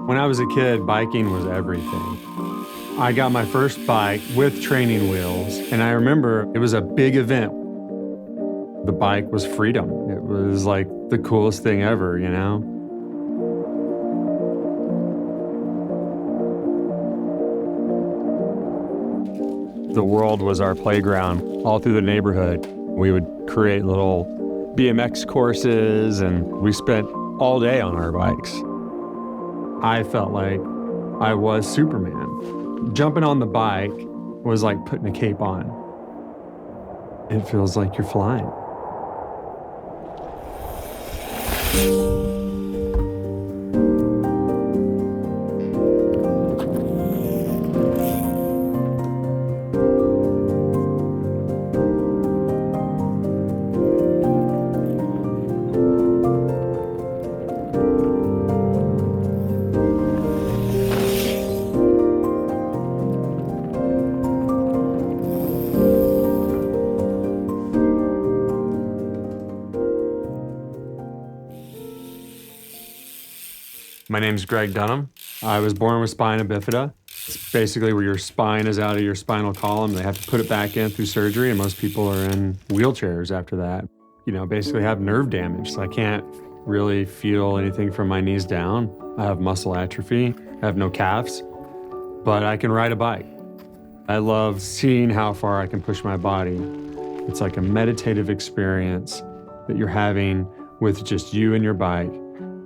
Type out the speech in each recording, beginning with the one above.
When I was a kid, biking was everything. I got my first bike with training wheels, and I remember it was a big event. The bike was freedom. It was like the coolest thing ever, you know? The world was our playground all through the neighborhood. We would create little BMX courses, and we spent all day on our bikes. I felt like I was Superman. Jumping on the bike was like putting a cape on. It feels like you're flying. My name's Greg Dunham. I was born with spina bifida. It's basically where your spine is out of your spinal column. They have to put it back in through surgery, and most people are in wheelchairs after that. You know, basically have nerve damage, so I can't really feel anything from my knees down. I have muscle atrophy. I have no calves, but I can ride a bike. I love seeing how far I can push my body. It's like a meditative experience that you're having with just you and your bike,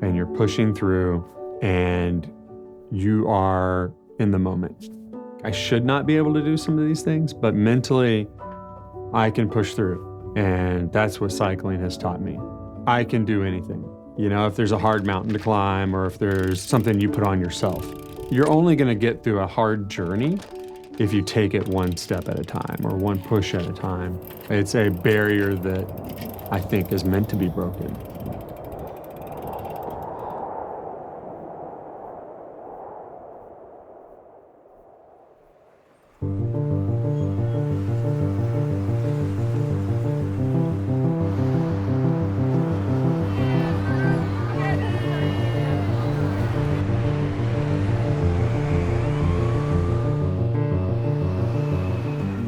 and you're pushing through, and you are in the moment. I should not be able to do some of these things, but mentally, I can push through, and that's what cycling has taught me. I can do anything. You know, if there's a hard mountain to climb, or if there's something you put on yourself, you're only gonna get through a hard journey if you take it one step at a time, or one push at a time. It's a barrier that I think is meant to be broken.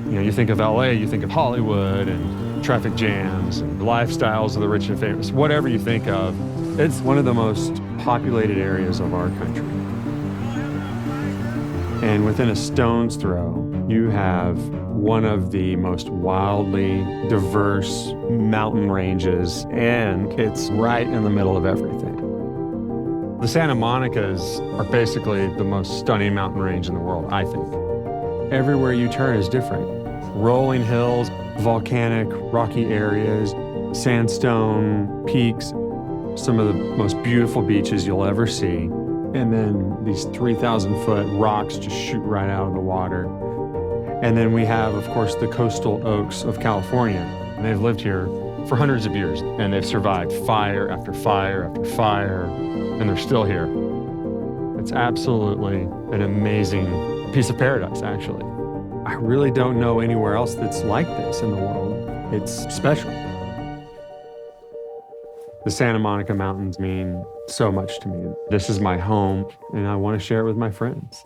You know, you think of LA, you think of Hollywood and traffic jams and the lifestyles of the rich and famous. Whatever you think of, it's one of the most populated areas of our country. And within a stone's throw, you have one of the most wildly diverse mountain ranges, and it's right in the middle of everything. The Santa Monicas are basically the most stunning mountain range in the world, I think. Everywhere you turn is different. Rolling hills, volcanic, rocky areas, sandstone peaks, some of the most beautiful beaches you'll ever see. And then these 3,000-foot rocks just shoot right out of the water. And then we have, of course, the coastal oaks of California. And they've lived here for hundreds of years, and they've survived fire after fire after fire, and they're still here. It's absolutely an amazing piece of paradise, actually. I really don't know anywhere else that's like this in the world. It's special. The Santa Monica Mountains mean so much to me. This is my home, and I want to share it with my friends.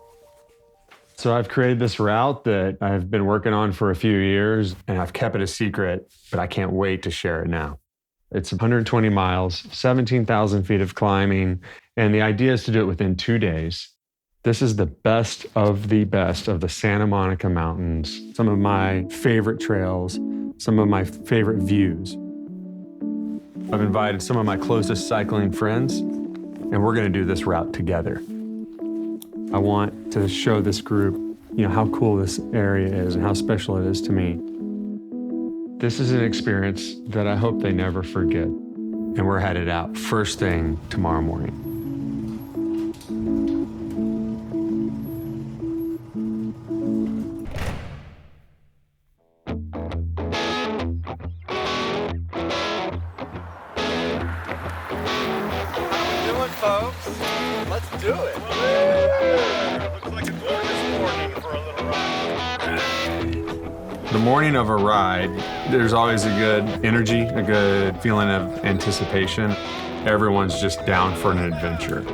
So I've created this route that I've been working on for a few years, and I've kept it a secret, but I can't wait to share it now. It's 120 miles, 17,000 feet of climbing, and the idea is to do it within 2 days. This is the best of the Santa Monica Mountains, some of my favorite trails, some of my favorite views. I've invited some of my closest cycling friends, and we're gonna do this route together. I want to show this group, you know, how cool this area is and how special it is to me. This is an experience that I hope they never forget, and we're headed out first thing tomorrow morning. Folks, let's do it. Looks like a gorgeous morning for a little ride. The morning of a ride, there's always a good energy, a good feeling of anticipation. Everyone's just down for an adventure.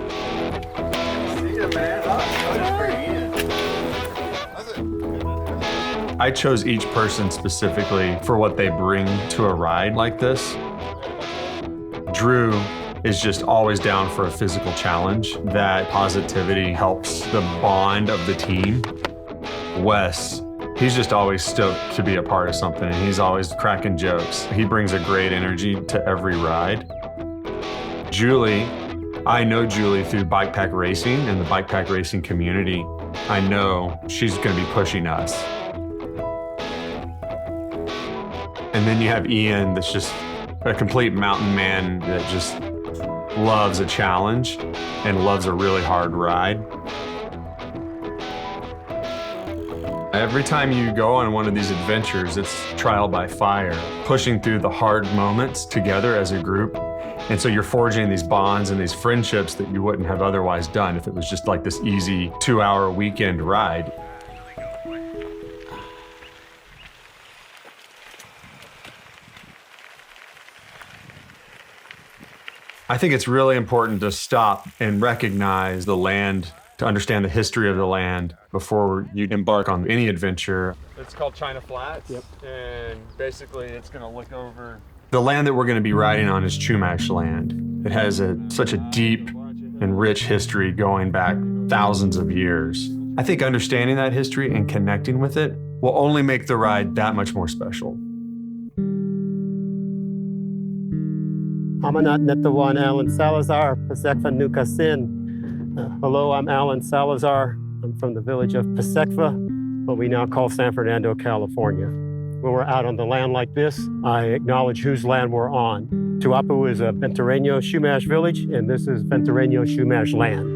Ian, man. Oh, for Ian. I chose each person specifically for what they bring to a ride like this. Drew is just always down for a physical challenge. That positivity helps the bond of the team. Wes, he's just always stoked to be a part of something, and he's always cracking jokes. He brings a great energy to every ride. Julie, I know Julie through bikepack racing and the bikepack racing community. I know she's going to be pushing us. And then you have Ian, that's just a complete mountain man that just loves a challenge and loves a really hard ride. Every time you go on one of these adventures, it's trial by fire, pushing through the hard moments together as a group. And so you're forging these bonds and these friendships that you wouldn't have otherwise done if it was just like this easy 2-hour weekend ride. I think it's really important to stop and recognize the land, to understand the history of the land before you embark on any adventure. It's called China Flats, and basically it's going to look over. The land that we're going to be riding on is Chumash land. It has such a deep and rich history going back thousands of years. I think understanding that history and connecting with it will only make the ride that much more special. Amanat Netawan Alan Salazar, Pasekva Nukasin. Hello, I'm Alan Salazar. I'm from the village of Pasekva, what we now call San Fernando, California. When we're out on the land like this, I acknowledge whose land we're on. Tuapu is a Ventureño Chumash village, and this is Ventureño Chumash land.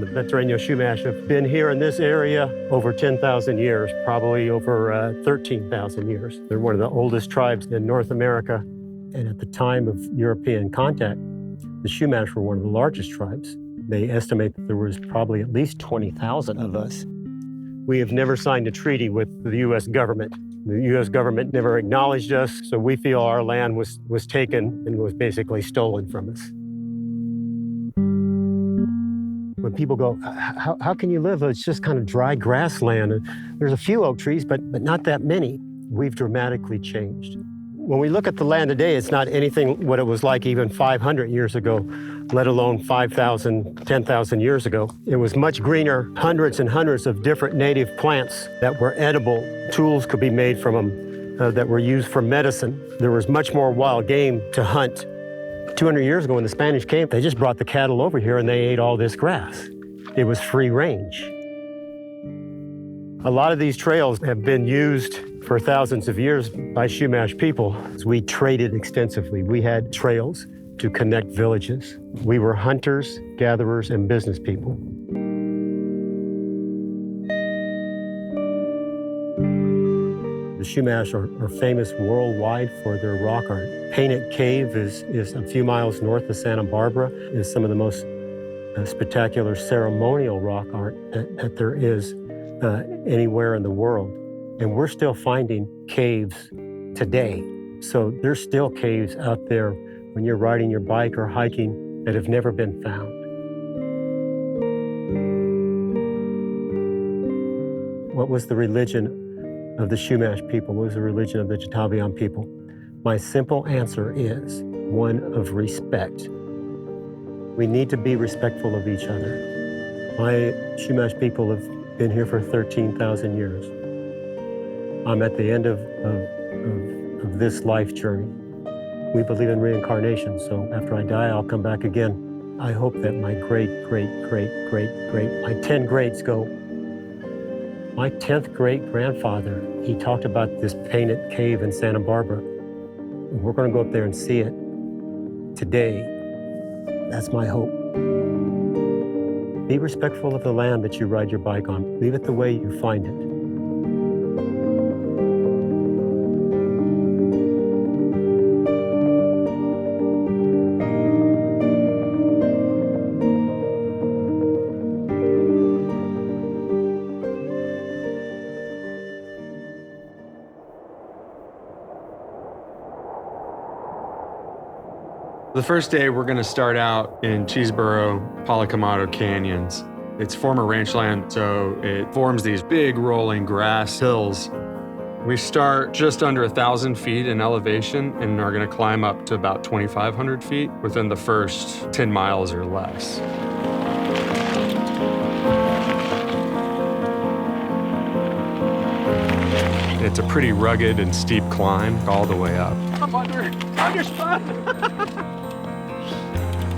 The Ventureño Chumash have been here in this area over 10,000 years, probably over 13,000 years. They're one of the oldest tribes in North America, and at the time of European contact, the Chumash were one of the largest tribes. They estimate that there was probably at least 20,000 of us. We have never signed a treaty with the U.S. government. The U.S. government never acknowledged us, so we feel our land was taken and was basically stolen from us. When people go, how can you live? It's just kind of dry grassland. There's a few oak trees, but not that many. We've dramatically changed. When we look at the land today, it's not anything what it was like even 500 years ago, let alone 5,000, 10,000 years ago. It was much greener, hundreds and hundreds of different native plants that were edible. Tools could be made from them that were used for medicine. There was much more wild game to hunt. 200 years ago when the Spanish came, they just brought the cattle over here and they ate all this grass. It was free range. A lot of these trails have been used for thousands of years by Chumash people. We traded extensively. We had trails to connect villages. We were hunters, gatherers, and business people. The Chumash are famous worldwide for their rock art. Painted Cave is a few miles north of Santa Barbara. Is some of the most spectacular ceremonial rock art that there is anywhere in the world. And we're still finding caves today. So there's still caves out there when you're riding your bike or hiking that have never been found. What was the religion of the Chumash people? What was the religion of the Jatavian people? My simple answer is one of respect. We need to be respectful of each other. My Chumash people have been here for 13,000 years. I'm at the end of this life journey. We believe in reincarnation, so after I die, I'll come back again. I hope that my my 10 greats go. My 10th great-grandfather, he talked about this painted cave in Santa Barbara. We're going to go up there and see it today. That's my hope. Be respectful of the land that you ride your bike on. Leave it the way you find it. The first day, we're going to start out in Cheeseboro, Policamato Canyons. It's former ranch land, so it forms these big rolling grass hills. We start just under 1,000 feet in elevation and are going to climb up to about 2,500 feet within the first 10 miles or less. It's a pretty rugged and steep climb all the way up. I'm under spot.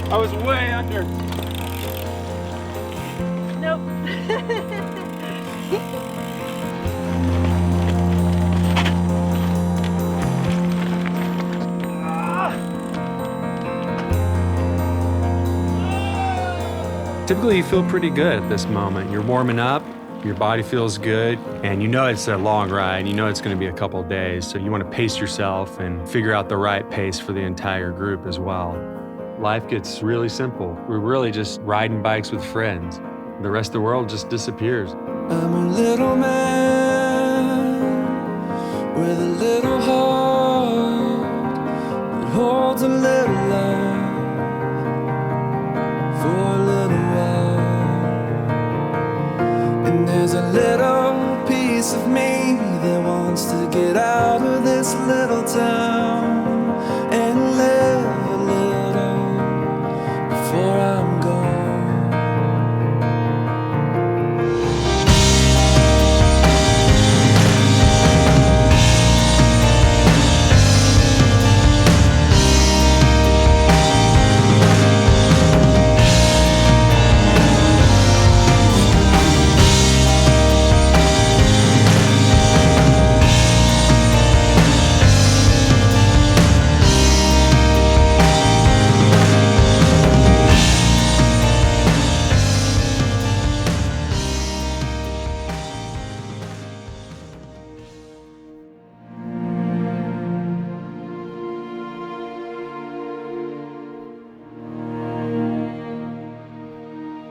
I was way under. Nope. Typically, you feel pretty good at this moment. You're warming up, your body feels good, and you know it's a long ride. You know it's going to be a couple of days, so you want to pace yourself and figure out the right pace for the entire group as well. Life gets really simple. We're really just riding bikes with friends. The rest of the world just disappears. I'm a little man with a little heart that holds a little love for a little while. And there's a little piece of me that wants to get out of this little town and live a little before I'm gone.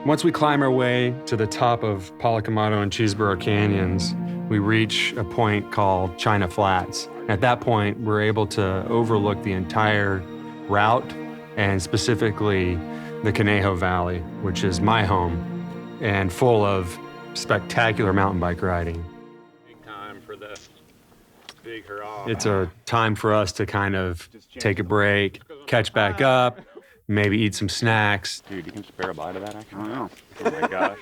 Once we climb our way to the top of Policamato and Cheeseboro Canyons, we reach a point called China Flats. At that point, we're able to overlook the entire route and specifically the Kaneo Valley, which is my home and full of spectacular mountain bike riding. Big time for the big hurrah. It's a time for us to kind of take a break, catch back up, maybe eat some snacks. Dude, you can spare a bite of that actually? I don't know. Oh my gosh.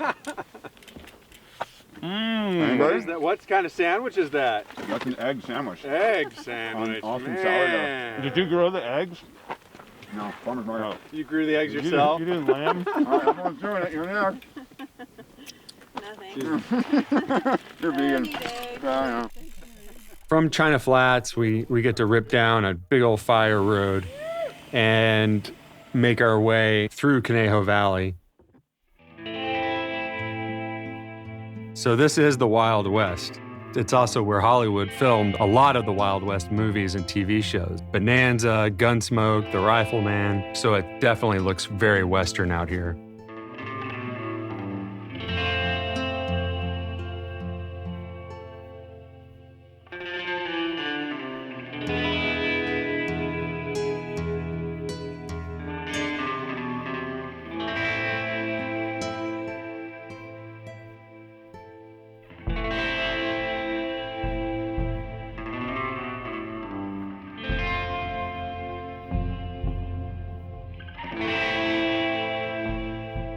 What is that? What kind of sandwich is that? That's an egg sandwich. Egg sandwich. Austin man. Did you grow the eggs? No, farmer's market. You grew the eggs yourself? You didn't lamb? Everyone's doing it. You're there. Nothing. You're vegan. I know. From China Flats, we get to rip down a big old fire road and make our way through Kaneo Valley. So this is the Wild West. It's also where Hollywood filmed a lot of the Wild West movies and TV shows. Bonanza, Gunsmoke, The Rifleman. So it definitely looks very Western out here.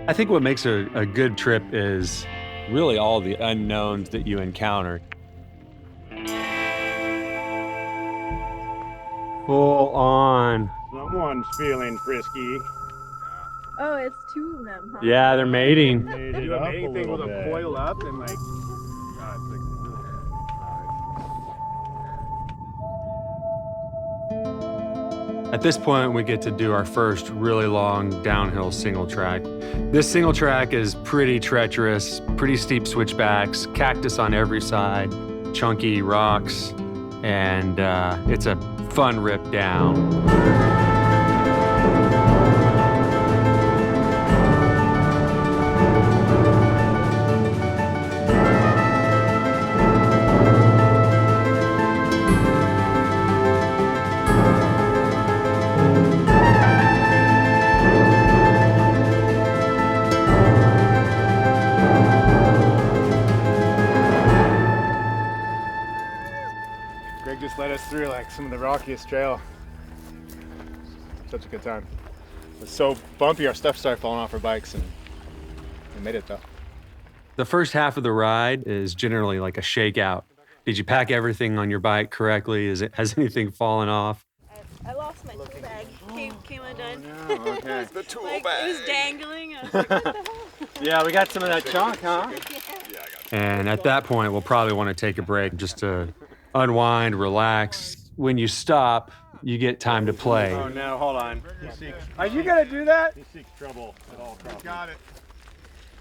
I think what makes a good trip is really all the unknowns that you encounter. Full on. Someone's feeling frisky. Oh, it's two of them, huh? Yeah, they're mating. Do a mating thing with a coil up and like, God, it's like At this point, we get to do our first really long downhill single track. This single track is pretty treacherous, pretty steep switchbacks, cactus on every side, chunky rocks, and it's a fun rip down. us through like some of the rockiest trail. Such a good time. It was so bumpy, our stuff started falling off our bikes, and we made it though. The first half of the ride is generally like a shakeout. Did you pack everything on your bike correctly? Has anything fallen off? I lost my tool bag. Came undone. Oh, no, okay. The tool Like, bag. it was dangling. I was like, what the hell? Yeah, we got some of that chunk, huh? And at that point, we'll probably want to take a break just to unwind, relax. When you stop, you get time to play. Oh no, hold on. Are you gonna do that? He seeks trouble at all costs. Got it.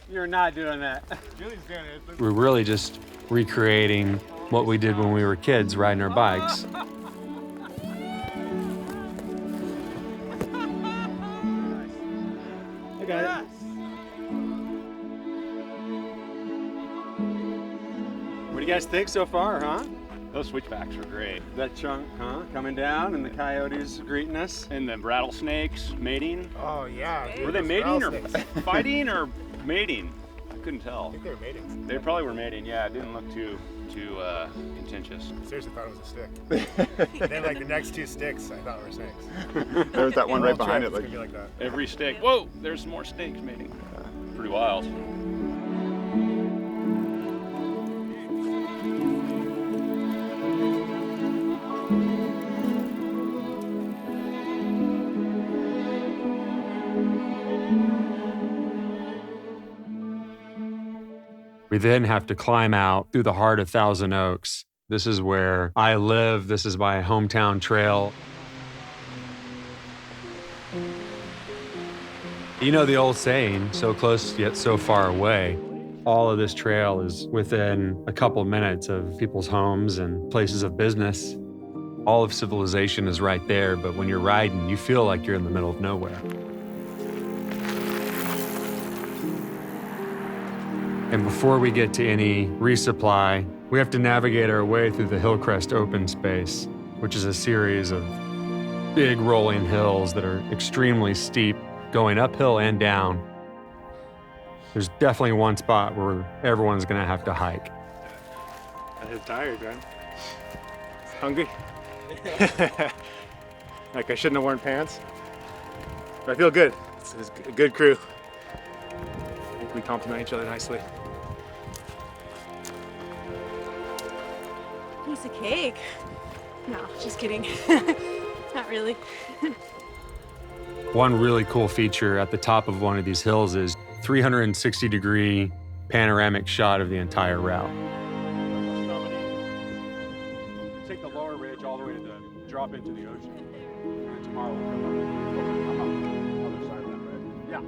You're not doing that. Julie's doing it. We're really just recreating what we did when we were kids, riding our bikes. I got it. What do you guys think so far, huh? Those switchbacks are great. That chunk, huh? Coming down and the coyotes greeting us. And the rattlesnakes mating. Oh yeah. Were they mating or fighting or mating? I couldn't I tell. think they were mating. They probably were mating, yeah. It didn't look too contentious. Seriously thought it was a stick. And then like the next two sticks I thought were snakes. There's that one right behind it. It's gonna be like that. Every stick. Whoa, there's some more snakes mating. Pretty wild. We then have to climb out through the heart of Thousand Oaks. This is where I live. This is my hometown trail. You know the old saying, so close yet so far away. All of this trail is within a couple minutes of people's homes and places of business. All of civilization is right there, but when you're riding, you feel like you're in the middle of nowhere. And before we get to any resupply, we have to navigate our way through the Hillcrest open space, which is a series of big rolling hills that are extremely steep, going uphill and down. There's definitely one spot where everyone's gonna have to hike. I'm tired, man. Hungry? Like I shouldn't have worn pants. But I feel good. It's a good crew. I think we complement each other nicely. Piece of cake. No, just kidding. Not really. One really cool feature at the top of one of these hills is 360-degree panoramic shot of the entire route. Take the lower ridge all the way to the drop into the ocean. And tomorrow we'll come up the other side of that ridge. Yeah.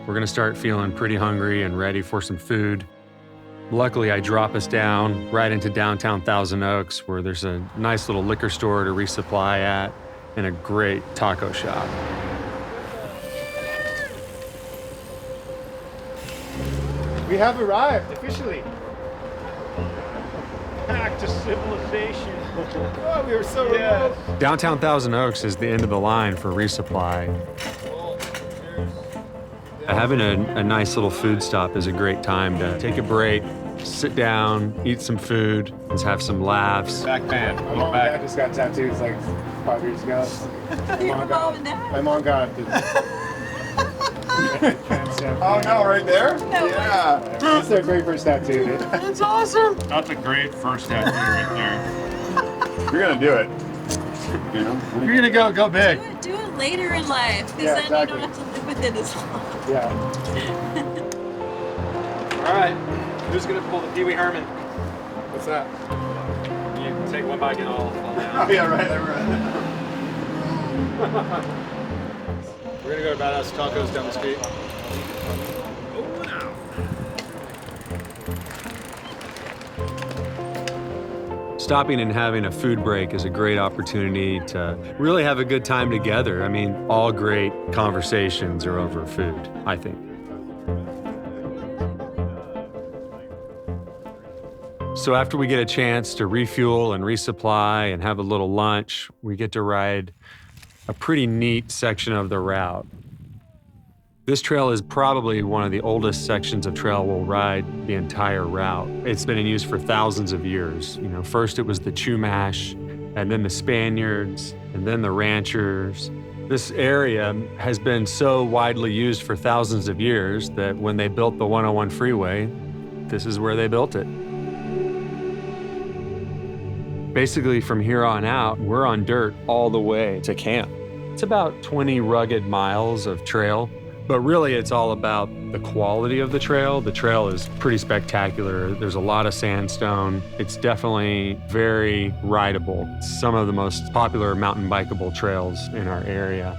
We're gonna start feeling pretty hungry and ready for some food. Luckily, I drop us down right into downtown Thousand Oaks, where there's a nice little liquor store to resupply at and a great taco shop. We have arrived officially. Back to civilization. Oh, we were so remote. Downtown Thousand Oaks is the end of the line for resupply. Having a nice little food stop is a great time to take a break, sit down, eat some food, let's have some laughs. Back band. My mom and dad just got tattoos like 5 years ago. Your mom and dad? My mom got it. Oh no, right there? No. Yeah. That's their very first tattoo, dude. That's awesome. That's a great first tattoo right there. You're gonna do it. You know? If you're gonna go big. Do it later in life, because Yeah, then exactly. you don't have to live with it as long. Yeah. All right, who's gonna pull the Pee Wee Herman? What's that? You take one bite and I'll down. Oh yeah, right. We're gonna go to Badass Tacos down the street. Stopping and having a food break is a great opportunity to really have a good time together. I mean, all great conversations are over food, I think. So after we get a chance to refuel and resupply and have a little lunch, we get to ride a pretty neat section of the route. This trail is probably one of the oldest sections of trail we'll ride the entire route. It's been in use for thousands of years. You know, first it was the Chumash, and then the Spaniards, and then the ranchers. This area has been so widely used for thousands of years that when they built the 101 freeway, this is where they built it. Basically, from here on out, we're on dirt all the way to camp. It's about 20 rugged miles of trail, but really it's all about the quality of the trail. The trail is pretty spectacular. There's a lot of sandstone. It's definitely very rideable. It's some of the most popular mountain bikeable trails in our area.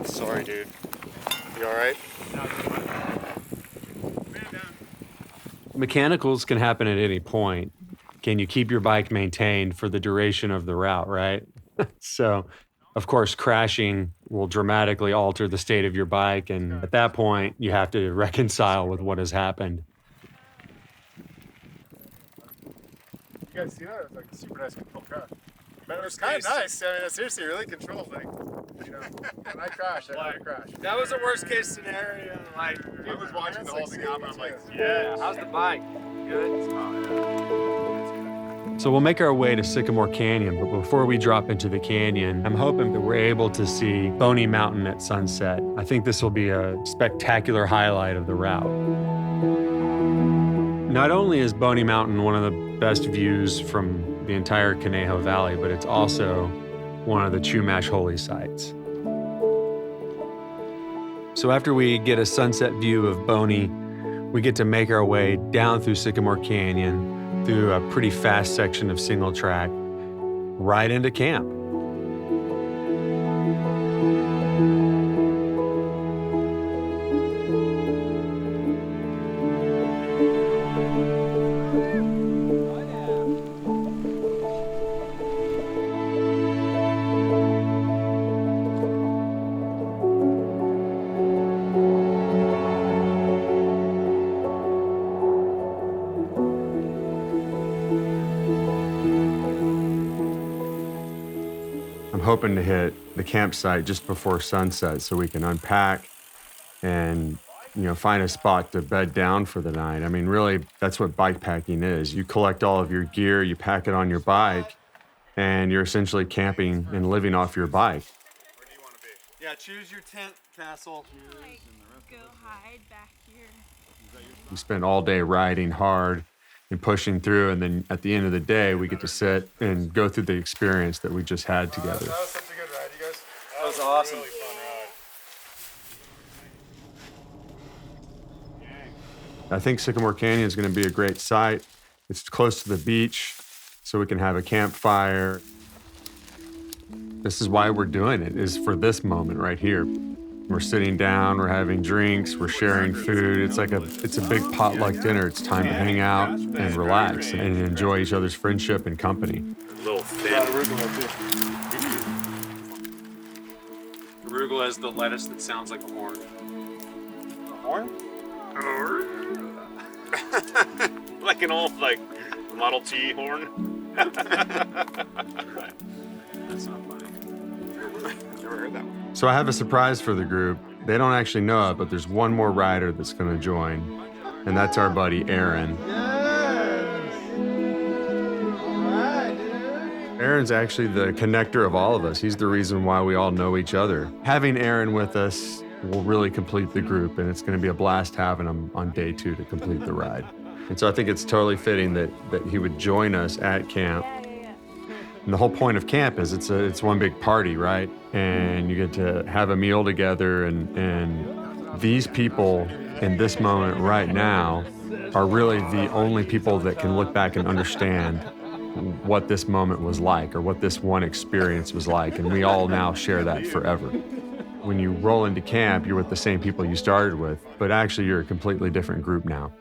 Sorry, dude. You all right? Mechanicals can happen at any point. Can you keep your bike maintained for the duration of the route, right? So, of course, crashing will dramatically alter the state of your bike, and at that point, you have to reconcile with what has happened. You guys see that? It's like a super nice control crash. But it was kind of nice. I mean, it's seriously really control thing. You know, when I crash, I never crash. That was a worst case scenario. Like, I was watching the whole thing happen. I'm like, yeah, how's the bike? Good. So we'll make our way to Sycamore Canyon, but before we drop into the canyon, I'm hoping that we're able to see Boney Mountain at sunset. I think this will be a spectacular highlight of the route. Not only is Boney Mountain one of the best views from the entire Kaneo Valley, but it's also one of the Chumash holy sites. So after we get a sunset view of Boney, we get to make our way down through Sycamore Canyon, through a pretty fast section of single track, right into camp. Hoping to hit the campsite just before sunset so we can unpack and, you know, find a spot to bed down for the night. I mean, really, that's what bikepacking is. You collect all of your gear, you pack it on your bike, and you're essentially camping and living off your bike. Where do you want to be? Yeah, choose your tent, Castle. Like, go hide back here. You spend all day riding hard and pushing through, and then at the end of the day, we get to sit and go through the experience that we just had together. That was such a good ride, you guys. That was awesome. Really fun ride. I think Sycamore Canyon is going to be a great site. It's close to the beach, so we can have a campfire. This is why we're doing it, is for this moment right here. We're sitting down, we're having drinks, we're sharing food. It's a big potluck dinner. It's time to hang out and relax and enjoy each other's friendship and company. A little thin. Arugula is the lettuce that sounds like a horn. A horn? Like an old, Model T horn. That's not funny. Never heard that one. So I have a surprise for the group. They don't actually know it, but there's one more rider that's going to join, and that's our buddy Aaron. Aaron's actually the connector of all of us. He's the reason why we all know each other. Having Aaron with us will really complete the group, and it's going to be a blast having him on day 2 to complete the ride. And so I think it's totally fitting that he would join us at camp. And the whole point of camp is it's one big party, right? And you get to have a meal together, and these people in this moment right now are really the only people that can look back and understand what this moment was like or what this one experience was like. And we all now share that forever. When you roll into camp, you're with the same people you started with, but actually you're a completely different group now.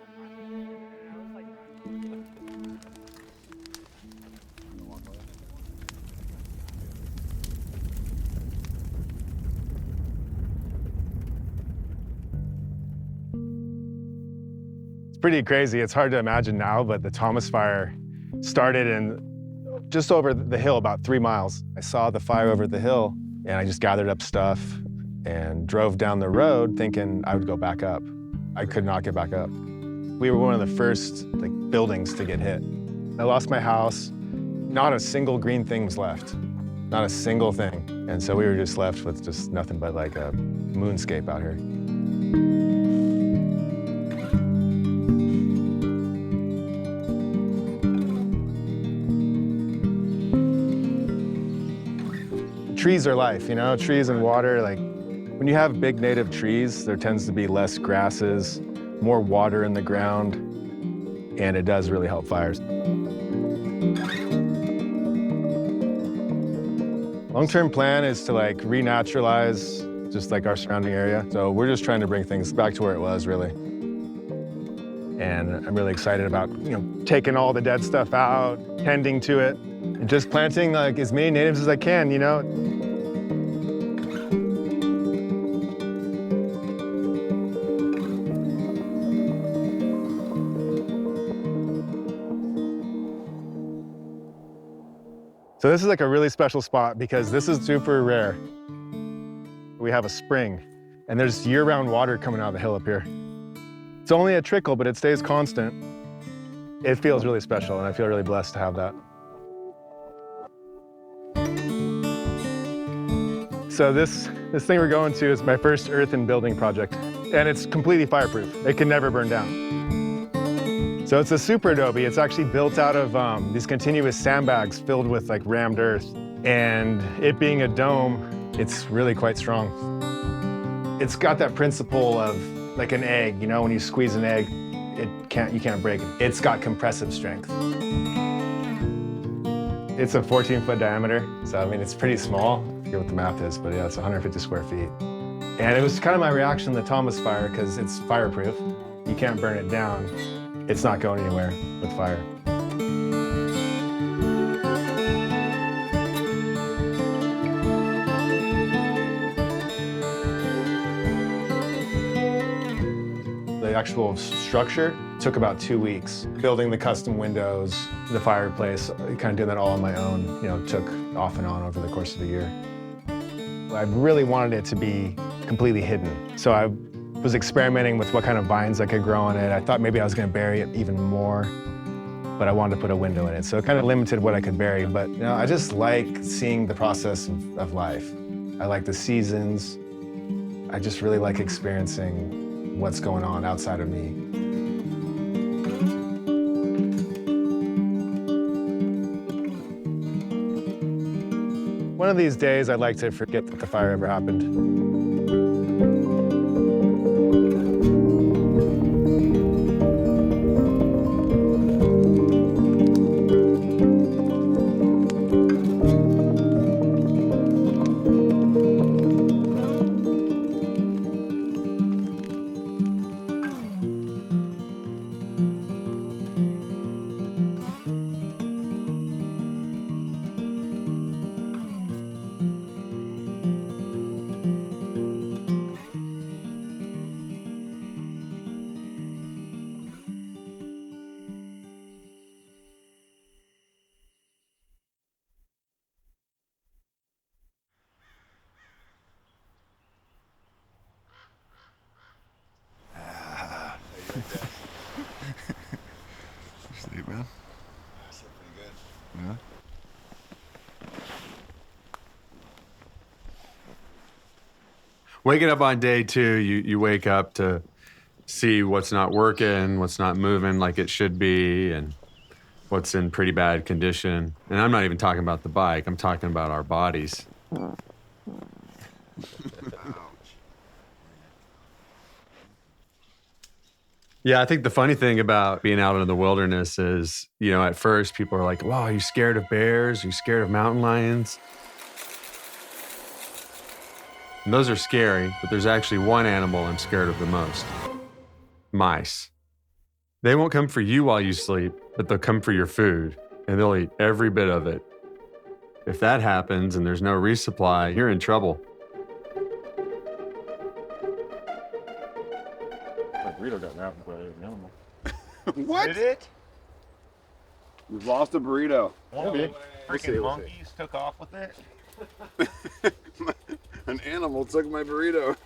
Pretty crazy. It's hard to imagine now, but the Thomas fire started in just over the hill, about 3 miles. I saw the fire over the hill and I just gathered up stuff and drove down the road thinking I would go back up. I could not get back up. We were one of the first buildings to get hit. I lost my house. Not a single green thing was left. Not a single thing. And so we were just left with just nothing but like a moonscape out here. Trees are life, you know, trees and water. Like when you have big native trees, there tends to be less grasses, more water in the ground, and it does really help fires. Long-term plan is to renaturalize just our surrounding area. So we're just trying to bring things back to where it was, really. And I'm really excited about, taking all the dead stuff out, tending to it, and just planting as many natives as I can, So this is a really special spot because this is super rare. We have a spring and there's year-round water coming out of the hill up here. It's only a trickle, but it stays constant. It feels really special and I feel really blessed to have that. So this thing we're going to is my first earth and building project, and it's completely fireproof. It can never burn down. So it's a super adobe. It's actually built out of these continuous sandbags filled with rammed earth. And it being a dome, it's really quite strong. It's got that principle of an egg, when you squeeze an egg, you can't break it. It's got compressive strength. It's a 14-foot diameter, so I mean, it's pretty small. I forget what the math is, but yeah, it's 150 square feet. And it was kind of my reaction to the Thomas fire, because it's fireproof. You can't burn it down. It's not going anywhere with fire. The actual structure took about 2 weeks. Building the custom windows, the fireplace, kind of did that all on my own, took off and on over the course of a year. I really wanted it to be completely hidden. So I was experimenting with what kind of vines I could grow on it. I thought maybe I was going to bury it even more, but I wanted to put a window in it. So it kind of limited what I could bury. But I just like seeing the process of life. I like the seasons. I just really like experiencing what's going on outside of me. One of these days, I'd like to forget that the fire ever happened. Sleep, man. Sleep pretty good. Yeah. Waking up on day 2, you wake up to see what's not working, what's not moving like it should be, and what's in pretty bad condition. And I'm not even talking about the bike, I'm talking about our bodies. Yeah, I think the funny thing about being out in the wilderness is, at first people are like, wow, are you scared of bears? Are you scared of mountain lions? And those are scary, but there's actually one animal I'm scared of the most. Mice. They won't come for you while you sleep, but they'll come for your food, and they'll eat every bit of it. If that happens and there's no resupply, you're in trouble. My burrito got napped by an animal. What? Did it? We've lost a burrito. Freaking monkeys took off with it. An animal took my burrito.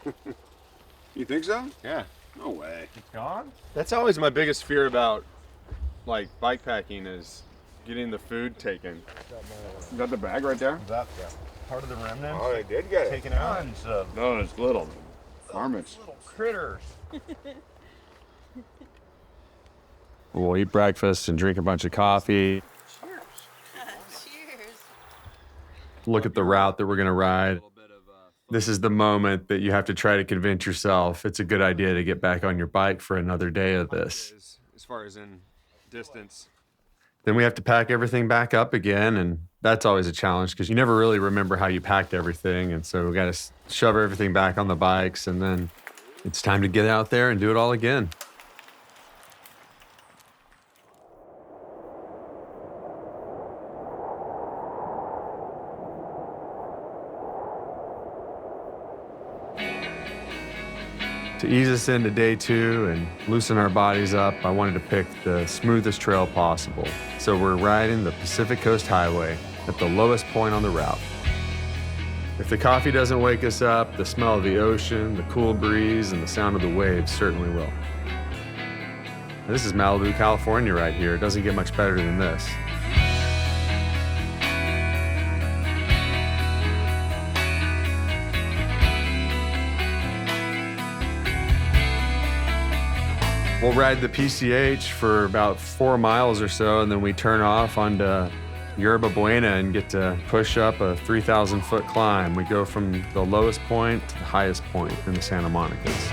You think so? Yeah. No way. It's gone? That's always my biggest fear about, bikepacking is getting the food taken. Is that the bag right there? Is that part of the remnant? Oh, they did get it. Taken out. Tons of Those little varmints. little critters. We'll eat breakfast and drink a bunch of coffee. Cheers. Look at the route that we're going to ride. This is the moment that you have to try to convince yourself it's a good idea to get back on your bike for another day of this. As far as in distance. Then we have to pack everything back up again, and that's always a challenge because you never really remember how you packed everything, and so we got to shove everything back on the bikes, and then it's time to get out there and do it all again. To ease us into day 2 and loosen our bodies up, I wanted to pick the smoothest trail possible. So we're riding the Pacific Coast Highway at the lowest point on the route. If the coffee doesn't wake us up, the smell of the ocean, the cool breeze, and the sound of the waves certainly will. This is Malibu, California right here. It doesn't get much better than this. We'll ride the PCH for about 4 miles or so, and then we turn off onto Yerba Buena and get to push up a 3,000-foot climb. We go from the lowest point to the highest point in the Santa Monicas.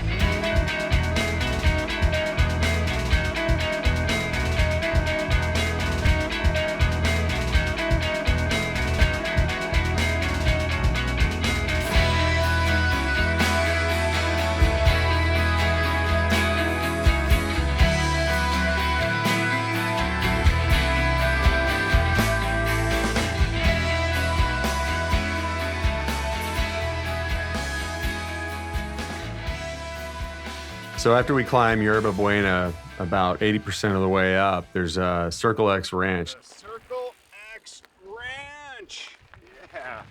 So after we climb Yerba Buena, about 80% of the way up, there's a Circle X Ranch. Circle X Ranch. Yeah.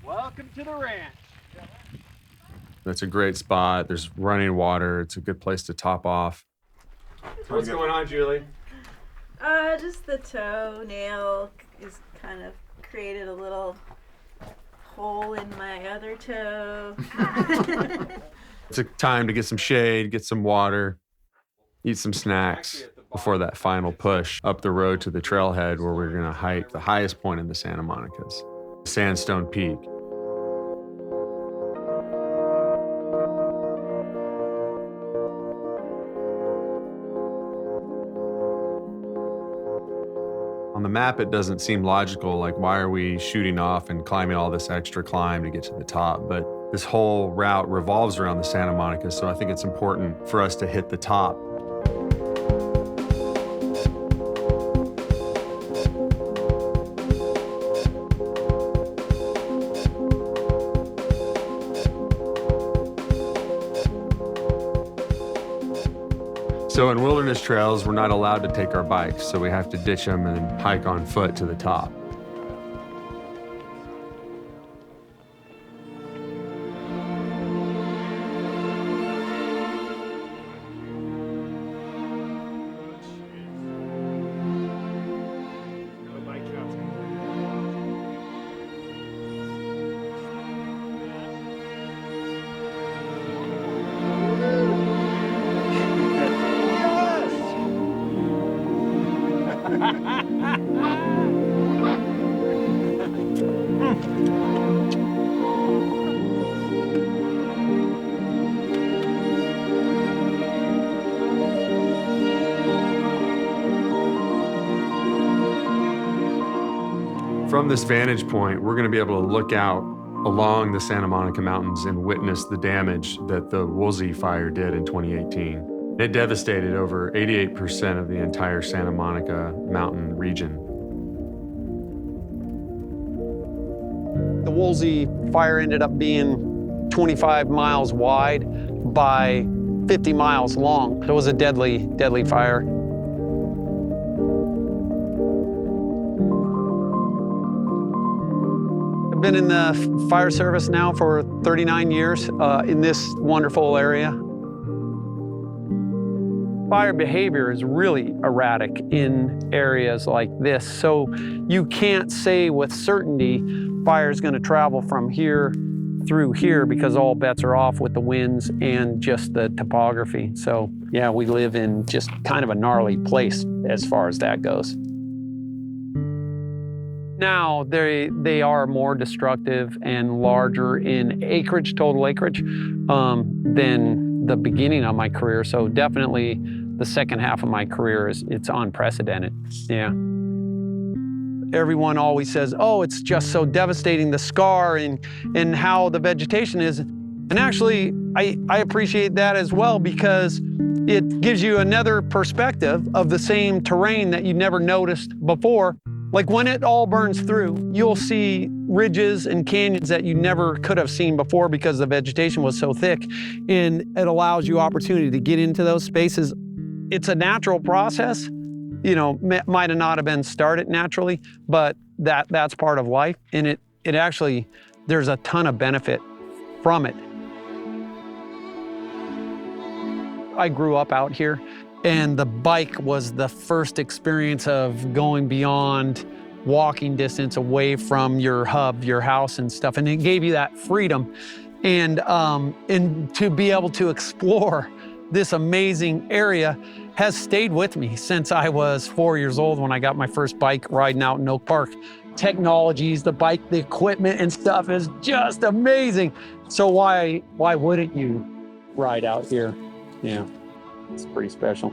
Welcome to the ranch. That's a great spot. There's running water. It's a good place to top off. What's going on, Julie? Just the toenail is kind of created a little hole in my other toe. It's a time to get some shade, get some water, eat some snacks before that final push up the road to the trailhead where we're going to hike the highest point in the Santa Monicas, Sandstone Peak. On the map, it doesn't seem logical, like why are we shooting off and climbing all this extra climb to get to the top? But this whole route revolves around the Santa Monica, so I think it's important for us to hit the top. So in wilderness trails, we're not allowed to take our bikes, so we have to ditch them and hike on foot to the top. From this vantage point, we're going to be able to look out along the Santa Monica Mountains and witness the damage that the Woolsey fire did in 2018. It devastated over 88% of the entire Santa Monica Mountain region. The Woolsey fire ended up being 25 miles wide by 50 miles long. It was a deadly, deadly fire. I've been in the fire service now for 39 years in this wonderful area. Fire behavior is really erratic in areas like this, so you can't say with certainty fire is going to travel from here through here because all bets are off with the winds and just the topography. So yeah, we live in just kind of a gnarly place as far as that goes. Now they are more destructive and larger in acreage, total acreage, than the beginning of my career. So definitely the second half of my career it's unprecedented. Yeah. Everyone always says, oh, it's just so devastating, the scar and how the vegetation is. And actually, I appreciate that as well because it gives you another perspective of the same terrain that you never noticed before. Like when it all burns through, you'll see ridges and canyons that you never could have seen before because the vegetation was so thick. And it allows you opportunity to get into those spaces. It's a natural process. You know, might have not have been started naturally, but that's part of life. And it actually, there's a ton of benefit from it. I grew up out here, and the bike was the first experience of going beyond walking distance away from your hub, your house and stuff. And it gave you that freedom and to be able to explore this amazing area has stayed with me since I was 4 years old when I got my first bike riding out in Oak Park. Technologies, the bike, the equipment and stuff is just amazing. So why wouldn't you ride out here? Yeah, it's pretty special.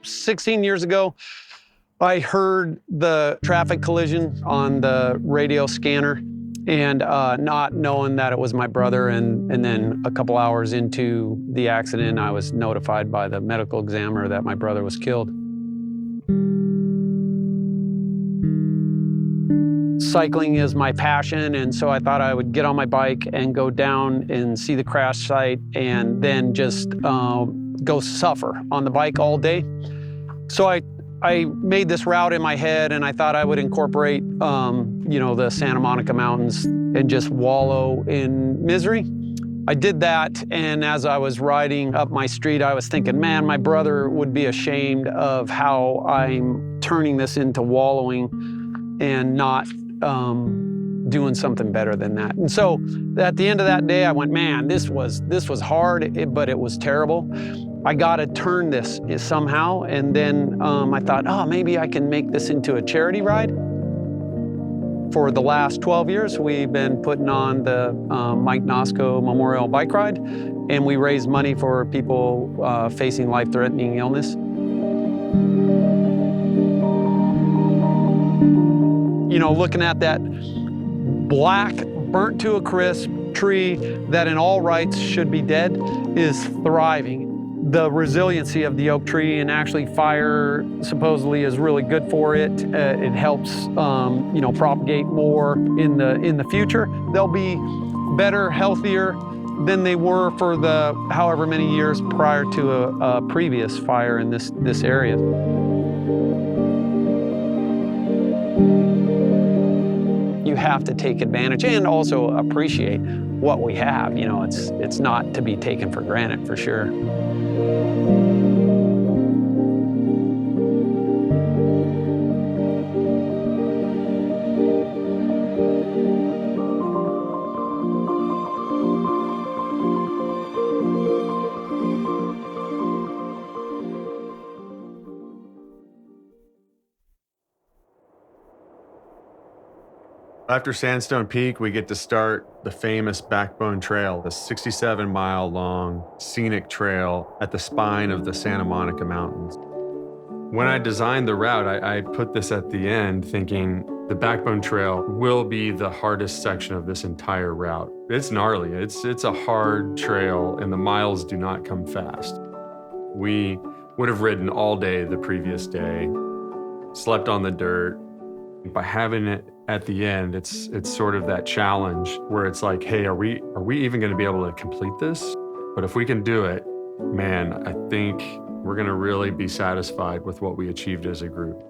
"16 years ago, I heard the traffic collision on the radio scanner and not knowing that it was my brother. And then a couple hours into the accident, I was notified by the medical examiner that my brother was killed. Cycling is my passion, and so I thought I would get on my bike and go down and see the crash site and then just go suffer on the bike all day. So I made this route in my head, and I thought I would incorporate, the Santa Monica Mountains and just wallow in misery. I did that, and as I was riding up my street, I was thinking, man, my brother would be ashamed of how I'm turning this into wallowing and not doing something better than that. And so at the end of that day, I went, man, this was hard, but it was terrible. I got to turn this somehow. And then I thought, oh, maybe I can make this into a charity ride. For the last 12 years, we've been putting on the Mike Nosco Memorial Bike Ride, and we raise money for people facing life-threatening illness. You know, looking at that black, burnt to a crisp tree that in all rights should be dead is thriving. The resiliency of the oak tree, and actually fire supposedly is really good for it. It helps, propagate more in the future. They'll be better, healthier than they were for the however many years prior to a previous fire in this area. You have to take advantage and also appreciate what we have. You know, it's not to be taken for granted, for sure. After Sandstone Peak, we get to start the famous Backbone Trail, the 67-mile-long scenic trail at the spine of the Santa Monica Mountains. When I designed the route, I put this at the end thinking the Backbone Trail will be the hardest section of this entire route. It's gnarly. It's a hard trail, and the miles do not come fast. We would have ridden all day the previous day, slept on the dirt. By having it at the end, it's sort of that challenge where it's like, hey, are we even going to be able to complete this? But if we can do it, man, I think we're going to really be satisfied with what we achieved as a group.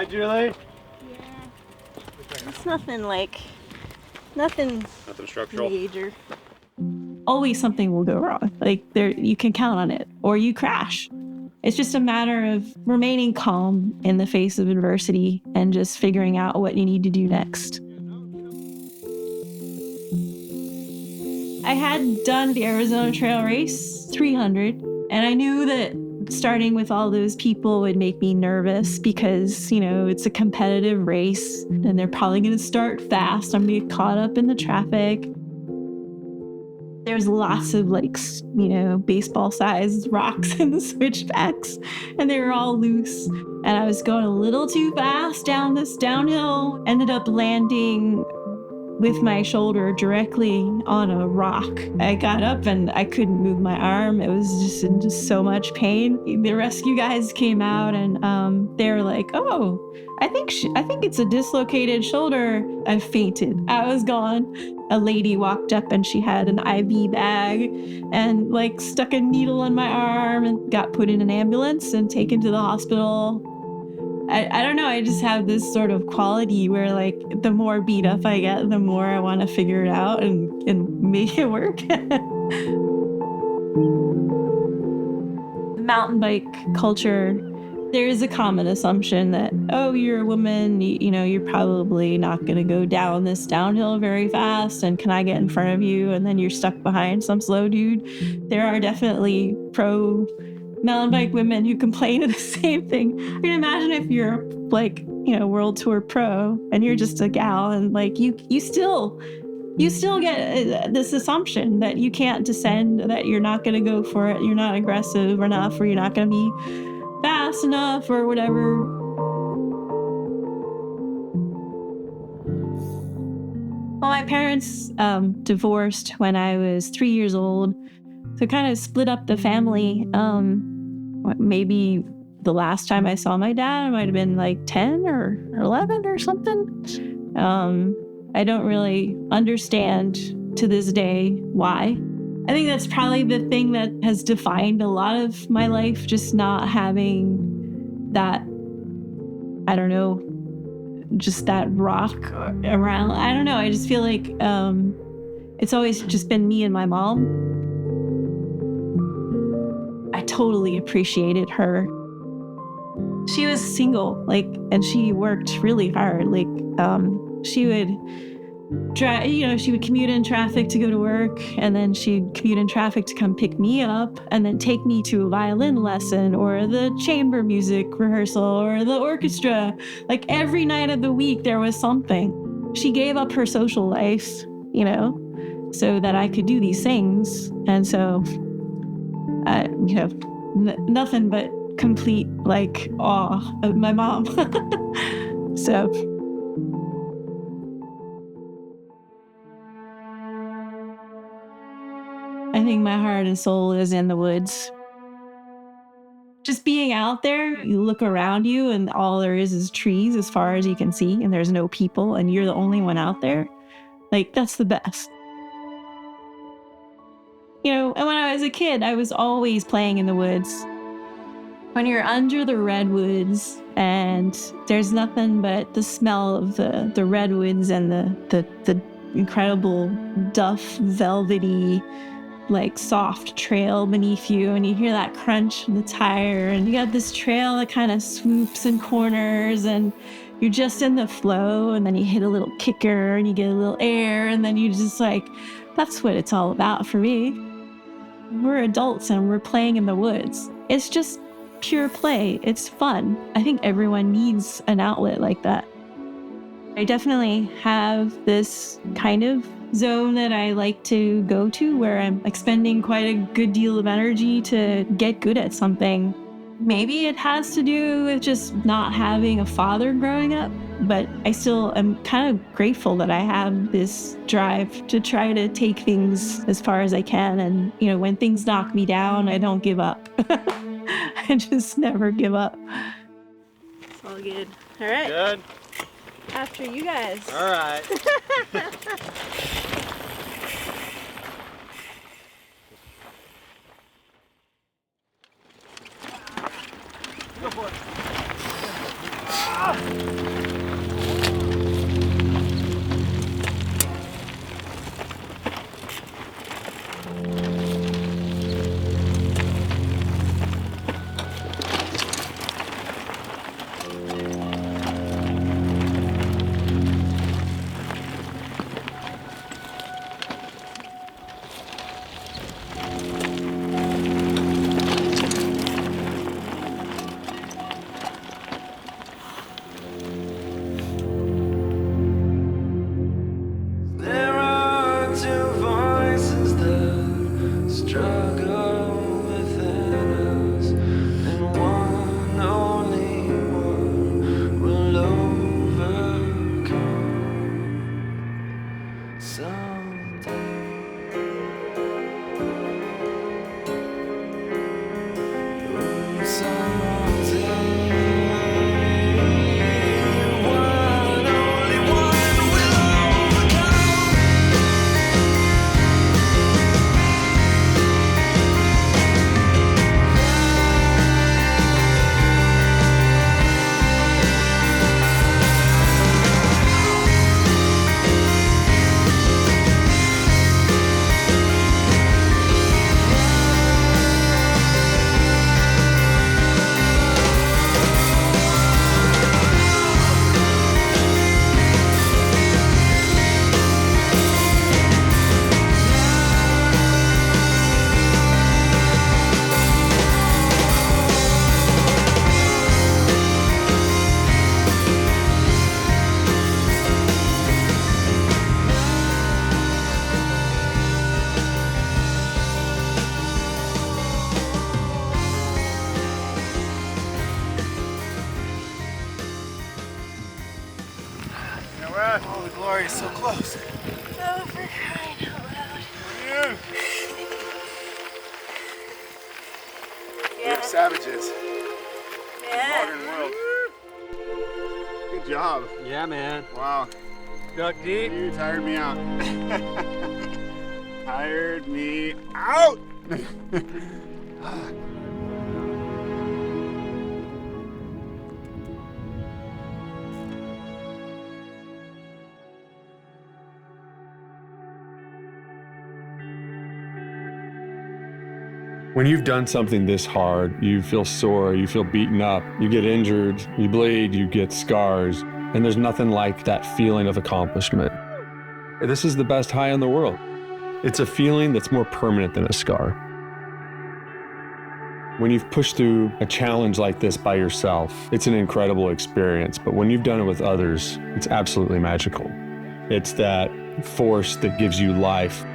Julie? Yeah. It's nothing structural. major. Always something will go wrong. Like you can count on it, or you crash. It's just a matter of remaining calm in the face of adversity and just figuring out what you need to do next. I had done the Arizona Trail Race 300, and I knew that starting with all those people would make me nervous because, it's a competitive race and they're probably going to start fast. I'm going to get caught up in the traffic. There's lots of baseball-sized rocks in the switchbacks, and they were all loose. And I was going a little too fast down this downhill, ended up landing with my shoulder directly on a rock. I got up and I couldn't move my arm. It was just in so much pain. The rescue guys came out and they were like, "Oh, I think it's a dislocated shoulder." I fainted. I was gone. A lady walked up and she had an IV bag and stuck a needle in my arm and got put in an ambulance and taken to the hospital. I don't know, I just have this sort of quality where the more beat up I get, the more I want to figure it out and make it work. The mountain bike culture, there is a common assumption that, oh, you're a woman, you're probably not going to go down this downhill very fast, and can I get in front of you? And then you're stuck behind some slow dude. There are definitely pro mountain bike women who complain of the same thing. I can imagine if you're world tour pro and you're just a gal and you still get this assumption that you can't descend, that you're not going to go for it, you're not aggressive enough, or you're not going to be fast enough or whatever. Well, my parents divorced when I was 3 years old, so kind of split up the family. Maybe the last time I saw my dad, I might have been 10 or 11 or something. I don't really understand to this day why. I think that's probably the thing that has defined a lot of my life, just not having that, I don't know, just that rock around. I don't know. I just feel like it's always just been me and my mom. I totally appreciated her. She was single, and she worked really hard. She would she would commute in traffic to go to work, and then she'd commute in traffic to come pick me up and then take me to a violin lesson or the chamber music rehearsal or the orchestra. Like every night of the week, there was something. She gave up her social life, so that I could do these things. And so, nothing but complete awe of my mom. So. I think my heart and soul is in the woods. Just being out there, you look around you and all there is trees as far as you can see, and there's no people, and you're the only one out there. That's the best. And when I was a kid, I was always playing in the woods. When you're under the redwoods and there's nothing but the smell of the redwoods and the incredible duff, velvety, soft trail beneath you, and you hear that crunch in the tire, and you got this trail that kind of swoops and corners, and you're just in the flow, and then you hit a little kicker and you get a little air, and then you just that's what it's all about for me. We're adults and we're playing in the woods. It's just pure play. It's fun. I think everyone needs an outlet like that. I definitely have this kind of zone that I like to go to where I'm expending quite a good deal of energy to get good at something. Maybe it has to do with just not having a father growing up, but I still am kind of grateful that I have this drive to try to take things as far as I can. And, when things knock me down, I don't give up. I just never give up. It's all good. All right. Good. After you guys. All right. Go for it. Oh, the glory is so close. Oh, for crying out loud. We are savages. Yeah. Modern world. Good job. Yeah, man. Wow. Duck deep. You tired me out. Tired me out. When you've done something this hard, you feel sore, you feel beaten up, you get injured, you bleed, you get scars, and there's nothing like that feeling of accomplishment. This is the best high in the world. It's a feeling that's more permanent than a scar. When you've pushed through a challenge like this by yourself, it's an incredible experience. But when you've done it with others, it's absolutely magical. It's that force that gives you life.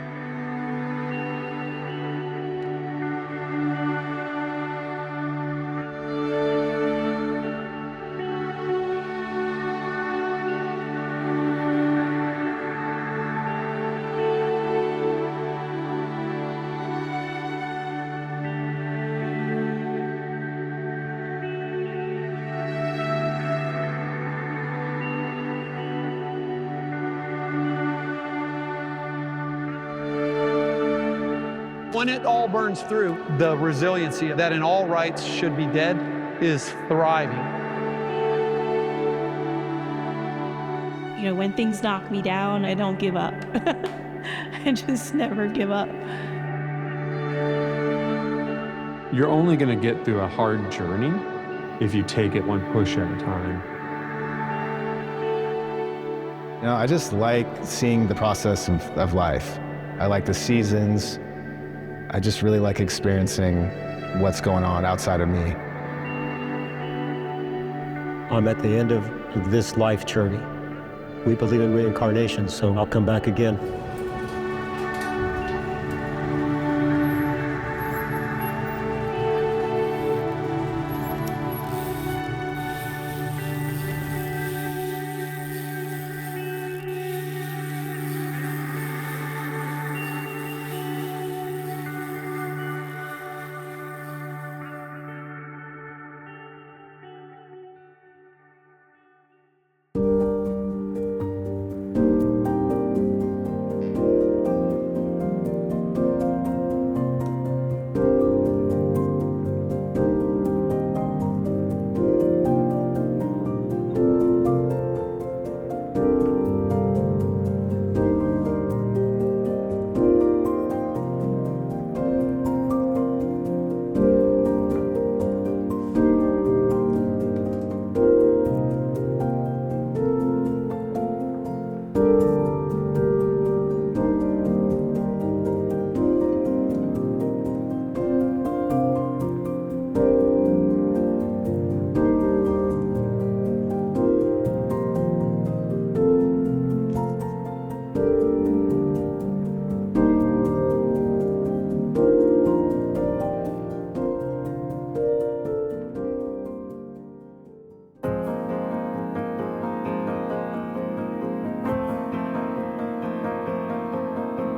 When it all burns through, the resiliency that in all rights should be dead is thriving. You know, when things knock me down, I don't give up. I just never give up. You're only going to get through a hard journey if you take it one push at a time. You know, I just like seeing the process of life. I like the seasons. I just really like experiencing what's going on outside of me. I'm at the end of this life journey. We believe in reincarnation, so I'll come back again.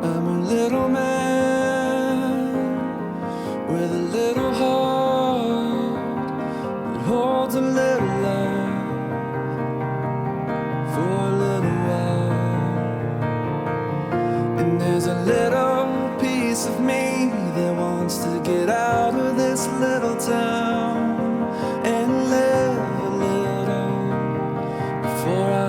I'm a little man with a little heart that holds a little love for a little while. And there's a little piece of me that wants to get out of this little town and live a little before I